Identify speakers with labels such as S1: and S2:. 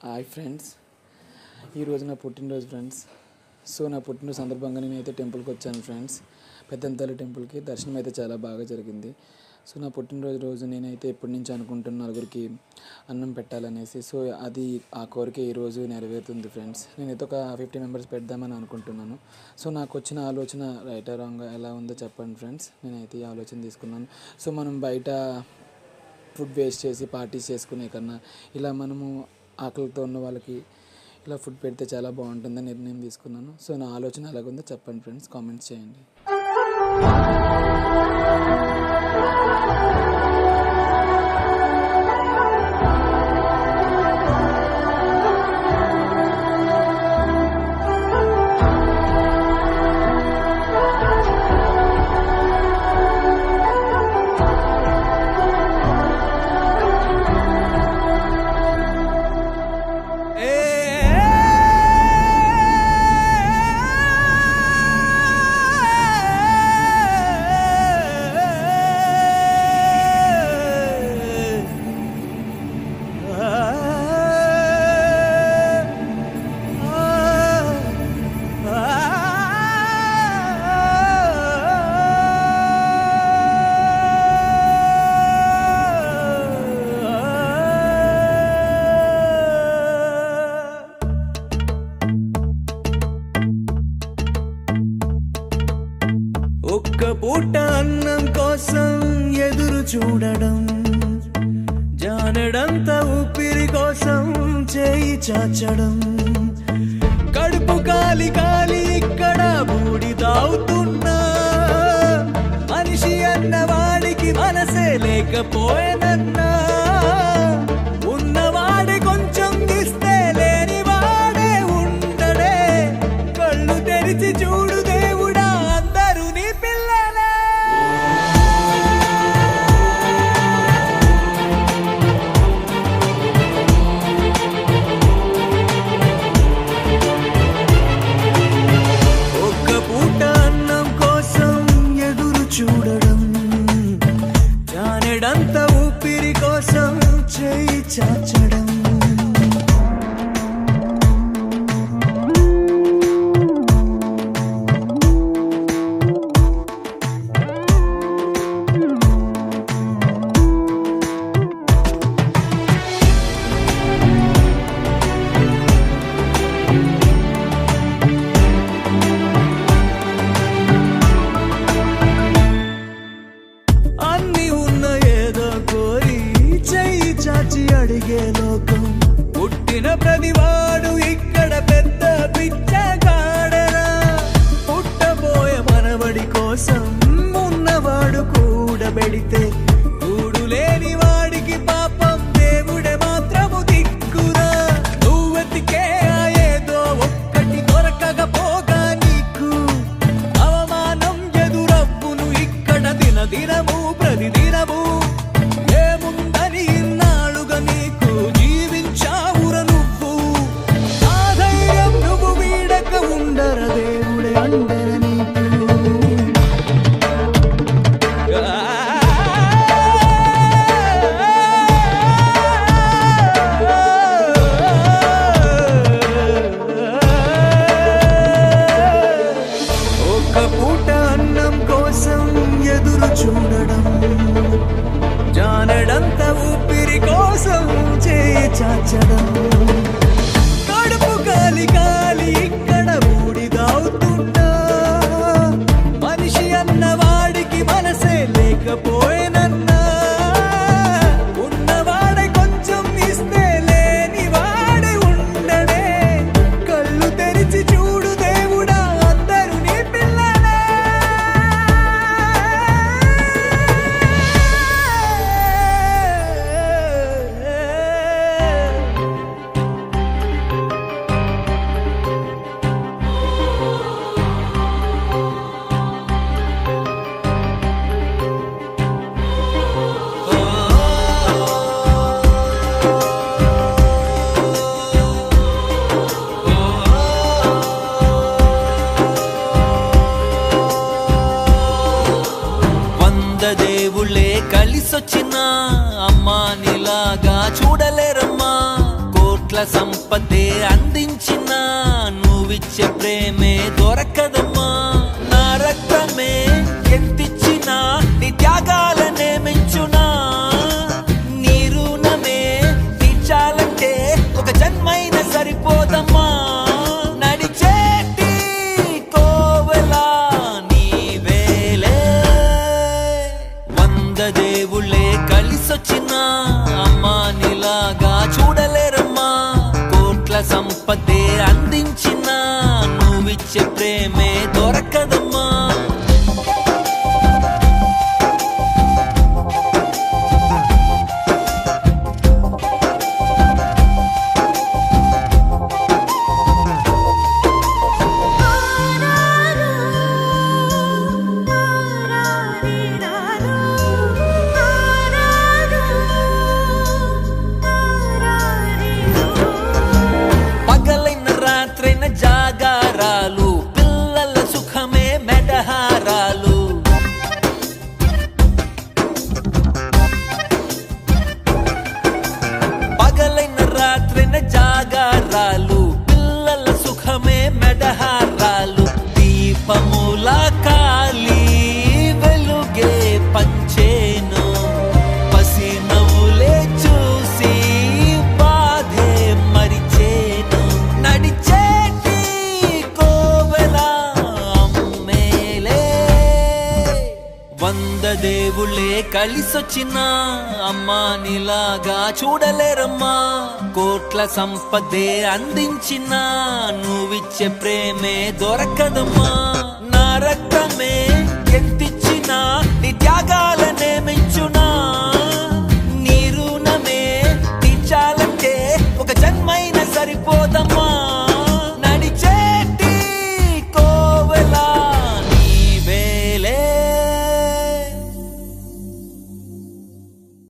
S1: Hi friends, ఈరోజు నా పుట్టినరోజు ఫ్రెండ్స్. సో నా పుట్టినరోజు సందర్భంగా నేనైతే టెంపుల్కి వచ్చాను ఫ్రెండ్స్. పెద్దంతల్లి టెంపుల్కి దర్శనం అయితే చాలా బాగా జరిగింది. సో నా పుట్టినరోజు నేనైతే ఎప్పటి నుంచి అనుకుంటున్న నలుగురికి అన్నం పెట్టాలనేసి. సో అది ఆ కోరిక ఈరోజు నెరవేరుతుంది ఫ్రెండ్స్. నేనైతే ఒక 50 మెంబర్స్ పెడదామని అనుకుంటున్నాను. సో నాకు వచ్చిన ఆలోచన రైట్ రాంగ్ ఎలా ఉందో చెప్పండి ఫ్రెండ్స్. నేనైతే ఈ ఆలోచన తీసుకున్నాను. సో మనం బయట ఫుడ్ వేస్ట్ చేసి పార్టీస్ చేసుకునే కన్నా ఇలా మనము ఆకలితో ఉన్న వాళ్ళకి ఇలా ఫుడ్ పెడితే చాలా బాగుంటుందని నిర్ణయం తీసుకున్నాను. సో నా ఆలోచన ఎలాగుందో చెప్పండి ఫ్రెండ్స్, కామెంట్స్ చేయండి.
S2: ఒక్క పూట అన్నం కోసం ఎదురు చూడడం, జానడంత ఊపిరి కోసం చేయి చాచడం, కడుపు కాలి కాలి ఇక్కడ బూడి తాగుతున్నా, మనిషి అన్నవాడికి మనసే లేకపోయేనన్నా, ఉన్నవాడి కొంచెం ఇస్తే లేని వాడే ఉండడే, కళ్ళు తెరిచి చూడు దేవుడా అందరూ నీ పిల్లలే. ఒక్క పూట అన్నం కోసం ఎదురు చూడడం, జానెడంత ఊపిరి కోసం చేయి చాచడం. అన్ని ఉన్న ఏదో కోరి చెయ్యి చాచి అడిగే లోకం, పుట్టిన ప్రతివాడు ఇక్కడ పెద్ద పిచ్చగాడరా, పుట్టబోయే మనవడి కోసం ఉన్నవాడు కూడబెడితే కూడు లేని వాడికి పాపం దేవుడే మాత్రము దిక్కురా, నువ్వెతికే ఏదో ఒక్కటి దొరకకపోగా నీకు అవమానం ఎదురవ్వును ఇక్కడ దినదినము ప్రతిదినము. ఏముందని ఇన్నాళ్ళుగా నీకు జీవించావుర నువ్వు, ఆ ధైర్యం నువ్వు వీడక ఉండర దేవుడే అండర నీకు.
S3: కోట్ల సంపదే అందించిన నువ్విచ్చే ప్రేమే దొరకదమ్మా. నా రక్తమే ఎంతిచ్చినా నీ త్యాగాలనే మెంచునా. నీ రుణమే తీర్చాలంటే ఒక జన్మైన సరిపోదమ్మా. నడిచేటి కోవెలా నీవేలే. 100 దేవుళ్ళే కలిసొచ్చిన అమ్మా నీలాగా చూడలేరమ్మా. కోట్ల సంపదే అందించిన నువ్విచ్చే ప్రేమే దొరకదమ్మా. పగలైన రాత్రైన జాగారాలు, పిల్లల సుఖమే మెడహారాలు. పగలైన రాత్రైన జాగారాలు, పిల్లల సుఖమే మెడహారాలు. దీపముల కాలి వెలుగే పంచేను. పసి నవ్వులే చూసి బాధే మరిచేను. నడిచేటి కోవెలా అమ్మేలే. 100 దేవుళ్ళే కలిసొచ్చిన అమ్మా నీలాగా చూడలేరమ్మా. కోట్ల సంపదే అందించిన నువ్విచ్చే ప్రేమే దొరకదమ్మా. నా రక్తమే ఎంతిచ్చినా నీ త్యాగాలనే మెంచునా.